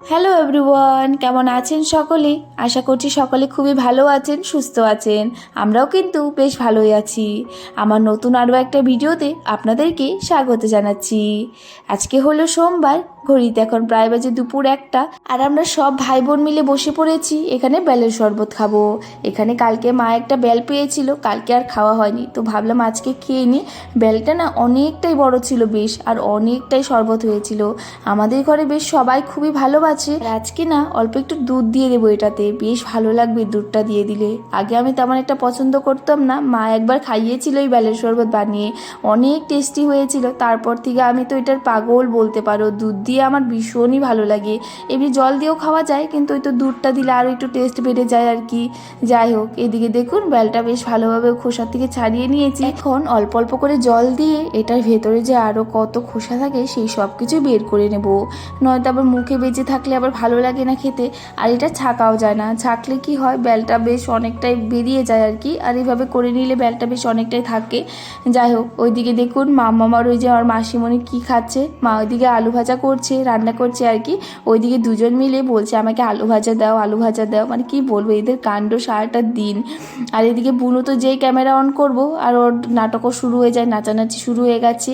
Hello everyone, কেমন আছেন সকলে? আশা করছি সকলে খুবই ভালো আছেন, সুস্থ আছেন। আমরাও কিন্তু বেশ ভালোই আছি। আমার নতুন আরও একটা ভিডিওতে আপনাদেরকে স্বাগত জানাচ্ছি। আজকে হলো সোমবার, ঘড়িতে এখন প্রায় বাজে দুপুর 1টা, আর আমরা সব ভাই বোন মিলে বসে পড়েছি এখানে বেলের শরবত খাবো। এখানে কালকে মা একটা বেল পেয়েছিল, কালকে আর খাওয়া হয়নি, তো ভাবলাম আজকে খেয়ে নিই। বেলটা না অনেকটাই বড় ছিল বেশ, আর অনেকটাই শরবত হয়েছিল। আমাদের ঘরে বেশ সবাই খুবই ভালোবাসে। আর আজকে না অল্প একটু দুধ দিয়ে দেবো, এটাতে বেশ ভালো লাগবে দুধটা দিয়ে দিলে। আগে আমি তেমন একটা পছন্দ করতাম না, মা একবার খাইয়েছিল এই বেলের শরবত বানিয়ে, অনেক টেস্টি হয়েছিল। তারপর থেকে আমি তো এটার পাগল বলতে পারো, দুধ দিয়ে আমার ভীষণই ভালো লাগে। এমনি জল দিয়েও খাওয়া যায়, কিন্তু ওই তো দুধটা দিলে আরও একটু টেস্ট বেড়ে যায় আর কি। যাই হোক, এদিকে দেখুন বেলটা বেশ ভালোভাবে খোসা থেকে ছাড়িয়ে নিয়েছি। এখন অল্প অল্প করে জল দিয়ে এটার ভেতরে যে আরও কত খোসা থাকে সেই সব কিছু বের করে নেব, নয়তো আবার মুখে বেঁচে থাকলে আবার ভালো লাগে না খেতে। আর এটা ছাকাও যায় না, ছাকলে কি হয় বেলটা বেশ অনেকটাই বেরিয়ে যায় আর কি, আর এইভাবে করে নিলে বেলটা বেশ অনেকটাই থাকে। যাই হোক, ওইদিকে দেখুন মামার ওই যে আমার মাসিমণি কি খাচ্ছে, মা ওইদিকে আলু ভাজা করছে, রান্না করছে আর কি। ওইদিকে দুজন মিলে বলছে আমাকে আলু ভাজা দাও, আলু ভাজা দাও, মানে কি বলবো এদের কাণ্ড সারাটা দিন। আর এদিকে বুনু তো যেই ক্যামেরা অন করব আর ওর নাটকও শুরু হয়ে যায়, নাচানাচি শুরু হয়ে গেছে।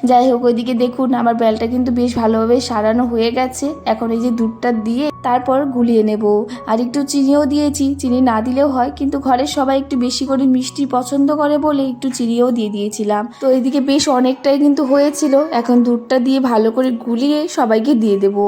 যাই হোক, ওইদিকে দেখুন আমার বেলটা কিন্তু বেশ ভালোভাবে সারানো হয়ে গেছে। এখন এই যে দুধটা দিয়ে তারপর গুলিয়ে নেব। আর একটু চিনিও দিয়েছি, চিনি না দিলেও হয়, কিন্তু ঘরের সবাই একটু বেশি করে মিষ্টি পছন্দ করে বলে একটু চিনিও দিয়ে দিয়েছিলাম। তো এদিকে বেশ অনেকটাই কিন্তু হয়েছিল, এখন দুধটা দিয়ে ভালো করে গুলিয়ে সবাইকে দিয়ে দেবো।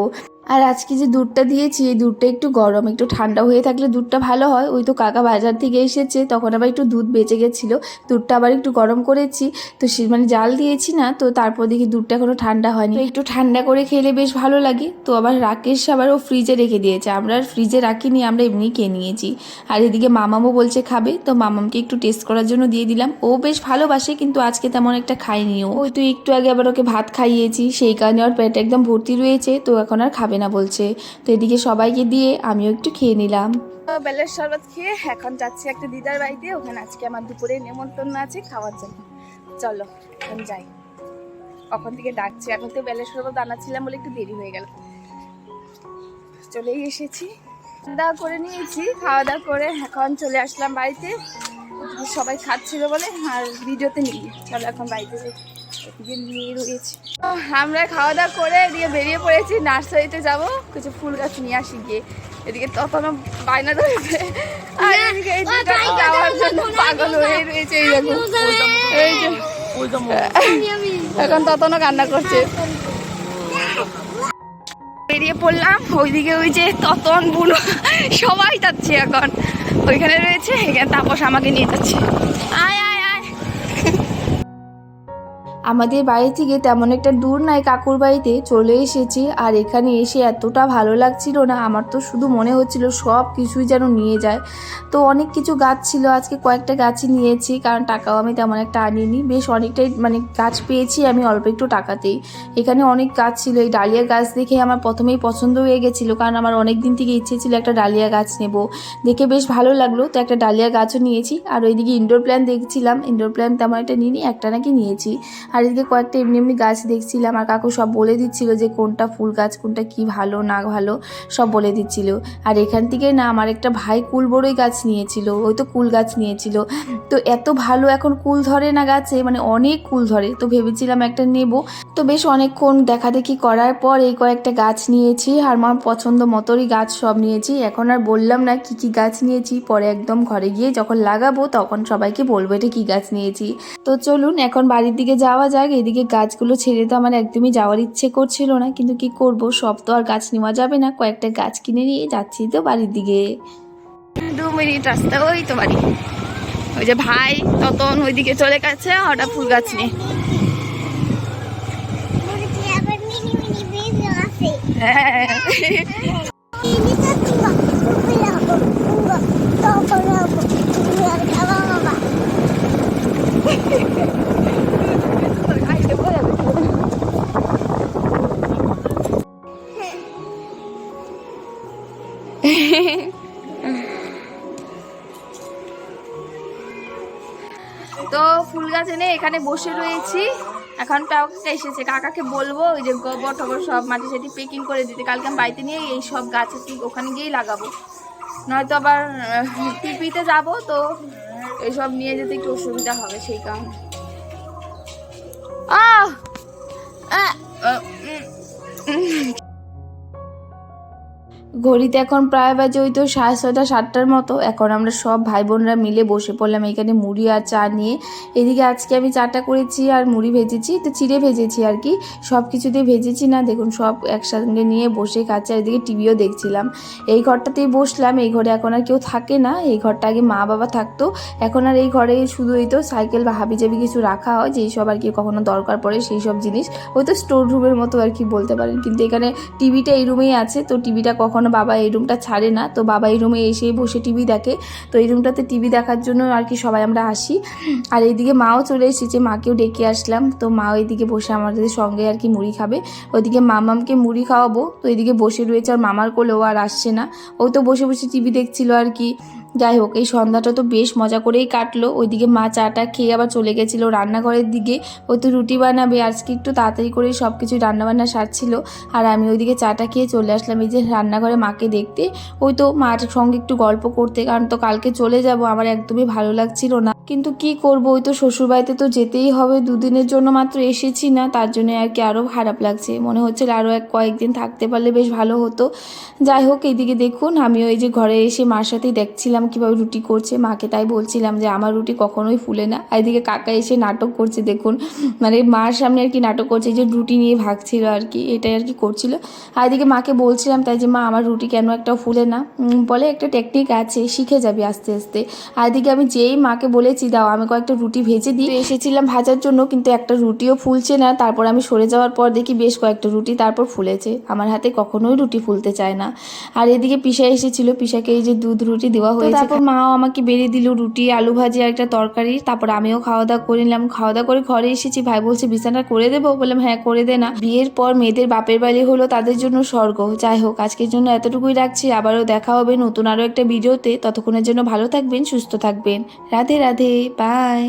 আর আজকে যে দুধটা দিয়েছি এই দুধটা একটু গরম, একটু ঠান্ডা হয়ে থাকলে দুধটা ভালো হয়। ওই তো কাকা বাজার থেকে এসেছে, তখন আবার একটু দুধ বেঁচে গেছিলো, দুধটা আবার একটু গরম করেছি। তো সে মানে জাল দিয়েছি না, তো তারপর দেখি দুধটা এখনো ঠান্ডা হয়নি, তো একটু ঠান্ডা করে খেলে বেশ ভালো লাগে। তো আবার রাকেশ আবার ও ফ্রিজে রেখে দিয়েছে, আমরা আর ফ্রিজে রাখিনি, আমরা এমনি খেয়ে নিয়েছি। আর এদিকে মামামও বলছে খাবে, তো মামামকে একটু টেস্ট করার জন্য দিয়ে দিলাম। ও বেশ ভালোবাসে, কিন্তু আজকে তেমন একটা খায়নি। ওই তো একটু আগে আবার ওকে ভাত খাইয়েছি, সেই কারণে ওর পেট একদম ভর্তি রয়েছে, তো এখন আর খাবে না বলছে। তো এদিকে সবাইকে দিয়ে আমিও একটু খেয়ে নিলাম। বেলের শরবত খেয়ে এখন যাচ্ছি একটা দিদার বাড়িতে, ওখানে আজকে আমার দুপুরে নেমন্তন্ন আছে খাওয়ার জন্য। চলো এখন যাই, কখন থেকে ডাকছি। এখন তো বেলের শরবত আনাচ্ছিলাম বলে একটু দেরি হয়ে গেল, চলেই এসেছি। খাওয়া দাওয়া করে নিয়েছি, খাওয়া দাওয়া করে এখন চলে আসলাম বাড়িতে। সবাই খাচ্ছিল বলে আর ভিডিওতে নিই। চলো এখন বাড়িতে যাই, এদিকে নিয়ে রয়েছি। আমরা খাওয়া দাওয়া করে দিয়ে বেরিয়ে পড়েছি, নার্সারিতে যাব, কিছু ফুল গাছ নিয়ে আসি গিয়ে। এদিকে তখন বায়না ধরেছে, আর এদিকে এই দুটো যাওয়ার জন্য পাগল হয়ে রয়েছে। এই যে এখন ততনও কান্না করছে। বেরিয়ে পড়লাম, ওইদিকে ওই যে ততন বুনো সবাই যাচ্ছে এখন, ওইখানে রয়েছে, এখানে তাপস আমাকে নিয়ে যাচ্ছে। আয় আয় আয়। আমাদের বাড়ি থেকে তেমন একটা দূর নয়, কাকুর বাড়িতে চলে এসেছি। আর এখানে এসে এতটা ভালো লাগছিল না, আমার তো শুধু মনে হচ্ছিল সব কিছুই যেন নিয়ে যায়। তো অনেক কিছু গাছ ছিল, আজকে কয়েকটা গাছই নিয়েছি, কারণ টাকাও আমি তেমন একটা আনিনি। বেশ অনেকটাই মানে গাছ পেয়েছি আমি অল্প একটু টাকাতেই। এখানে অনেক গাছ ছিল, এই ডালিয়া গাছ দেখে আমার প্রথমেই পছন্দ হয়ে গেছিলো, কারণ আমার অনেক দিন থেকে ইচ্ছে ছিল একটা ডালিয়া গাছ নেব, দেখে বেশ ভালো লাগলো, তো একটা ডালিয়া গাছও নিয়েছি। আর ওইদিকে ইনডোর প্ল্যান্ট দেখছিলাম, ইনডোর প্ল্যান্ট তেমন একটা নিইনি, একটা নাকি নিয়েছি। আর এদিকে কয়েকটা এমনি এমনি গাছ দেখছিলাম, আর কাকু সব বলে দিচ্ছিল যে কোনটা ফুল গাছ, কোনটা কি ভালো না ভালো সব বলে দিচ্ছিল। আর এখান থেকে না আমার একটা ভাই কুল বড়ই গাছ নিয়েছিল, ওই তো কুল গাছ নিয়েছিল। তো এত ভালো এখন কুল ধরে না গাছে, মানে অনেক কুল ধরে, তো ভেবেছিলাম একটা নেব। তো বেশ অনেকক্ষণ দেখাদেখি করার পর এই কয়েকটা গাছ নিয়েছি, আর আমার পছন্দ মতোই গাছ সব নিয়েছি। এখন আর বললাম না কি কি গাছ নিয়েছি, পরে একদম ঘরে গিয়ে যখন লাগাবো তখন সবাইকে বলবো এটা কি গাছ নিয়েছি। তো চলুন এখন বাড়ির দিকে যাওয়া যাক। এদিকে গাছগুলো ছেড়ে তো আমার একদমই যাওয়ার ইচ্ছে করছিল না, কিন্তু কি করব, সব তো আর গাছ নেওয়া যাবে না। কয়েকটা গাছ কিনে নিয়ে যাচ্ছি তো বাড়ির দিকে। 2 মিনিট রাস্তা, ওই তো বাড়ি। ওই যে ভাই ততন ওইদিকে চলে গেছে হঠাৎ ফুল গাছ নিয়ে। হ্যাঁ তো ফুল গাছ এনে এখানে বসে রয়েছি, এখন কাকা এসেছে, কাকাকে বলবো ওই যে গোবর টবর সব মাটি সাটি পেকিং করে দিতে। কালকে আমি বাড়িতে নিয়ে এই সব গাছ আছে ওখানে গিয়েই লাগাবো, নয়তো আবার পিপিতে যাব তো এইসব নিয়ে যেতে একটু অসুবিধা হবে সেই কারণে। ঘড়িতে এখন প্রায় বাজে ওই তো 6:30 7টার মতো। এখন আমরা সব ভাই বোনরা মিলে বসে পড়লাম এখানে মুড়ি আর চা নিয়ে। এদিকে আজকে আমি চাটা করেছি আর মুড়ি ভেজেছি, তো চিড়ে ভেজেছি আর কি, সব কিছুতেই ভেজেছি না। দেখুন সব একসঙ্গে নিয়ে বসে খাচ্ছে, আর এদিকে টিভিও দেখছিলাম। এই ঘরটাতেই বসলাম, এই ঘরে এখন আর কেউ থাকে না, এই ঘরটা আগে মা বাবা থাকতো, এখন আর এই ঘরে শুধু এই তো সাইকেল বা হাবিজাবি কিছু রাখা হয়, যেই সব আর কি কখনো দরকার পড়ে সেই সব জিনিস, ওই তো স্টোর রুমের মতো আর কি বলতে পারেন। কিন্তু এখানে টিভিটা এই রুমেই আছে, তো টিভিটা কখনো বাবা এই রুমটা ছাড়ে না, তো বাবা এই রুমে এসে বসে টিভি দেখে। তো এই রুমটাতে টিভি দেখার জন্য আর কি সবাই আমরা আসি। আর এইদিকে মাও চলে এসেছে, মাকেও ডেকে আসলাম, তো মাও এইদিকে বসে আমাদের সঙ্গে আর কি মুড়ি খাবে। ওইদিকে মামামকে মুড়ি খাওয়াবো, তো এইদিকে বসে রয়েছে, আর মামার কোলেও আর আসছে না, ও তো বসে বসে টিভি দেখছিল আর কি। যাই হোক, এই সন্ধ্যাটা তো বেশ মজা করেই কাটলো। ওইদিকে মা চাটা খেয়ে আবার চলে গেছিলো রান্নাঘরের দিকে, ও তো রুটি বানাবে আজকে, একটু তাড়াতাড়ি করেই সব কিছু রান্নাবান্না সারছিল। আর আমি ওইদিকে চাটা খেয়ে চলে আসলাম এই যে রান্নাঘরে মাকে দেখতে, ওই তো মার সঙ্গে একটু গল্প করতে, কারণ তো কালকে চলে যাব, আমার একদমই ভালো লাগছিল না। কিন্তু কি করব, ওই তো শ্বশুরবাড়িতে তো যেতেই হবে, দুদিনের জন্য মাত্র এসেছি না, তার জন্য আর কি আরও খারাপ লাগছে, মনে হচ্ছে আরও কয়েকদিন থাকতে পারলে বেশ ভালো হতো। যাই হোক, এইদিকে দেখুন আমি ওই যে ঘরে এসে মার সাথেই দেখছিলাম কীভাবে রুটি করছে, মাকে তাই বলছিলাম যে আমার রুটি কখনোই ফুলে না। আর এদিকে কাকা এসে নাটক করছে দেখুন, মানে মার সামনে আর কি নাটক করছে, যে রুটি নিয়ে ভাগছিল আর কি, এটাই আর কি করছিল। আর এদিকে মাকে বলছিলাম তাই যে মা আমার রুটি কেন একটাও ফুলে না, বলে একটা টেকনিক আছে, শিখে যাবে আস্তে আস্তে। আর এদিকে আমি যেই মাকে বলেছি দাও আমি কয়েকটা রুটি ভেজে দিই, এসেছিলাম ভাজার জন্য, কিন্তু একটা রুটিও ফুলছে না। তারপর আমি সরে যাওয়ার পর দেখি বেশ কয়েকটা রুটি তারপর ফুলেছে, আমার হাতে কখনোই রুটি ফুলতে চায় না। আর এদিকে পিসা এসেছিল, পিসাকে এই যে দুধ রুটি দেওয়া হয়েছে, তারপর মাও আমাকে বেড়ে দিল রুটি, আলু ভাজি আর একটা তরকারি। তারপর আমিও খাওয়া দাওয়া করে নিলাম, খাওয়া দাওয়া করে ঘরে এসেছি, ভাই বলছে বিছানা করে দেবো, বললাম হ্যাঁ করে দে না, বিয়ের পর মেয়েদের বাপের বাড়ি হলো তাদের জন্য স্বর্গ। যাই হোক, আজকের জন্য এতটুকুই রাখছি, আবারও দেখা হবে নতুন আরও একটা ভিডিওতে, ততক্ষণের জন্য ভালো থাকবেন, সুস্থ থাকবেন, রাধে রাধে, বাই।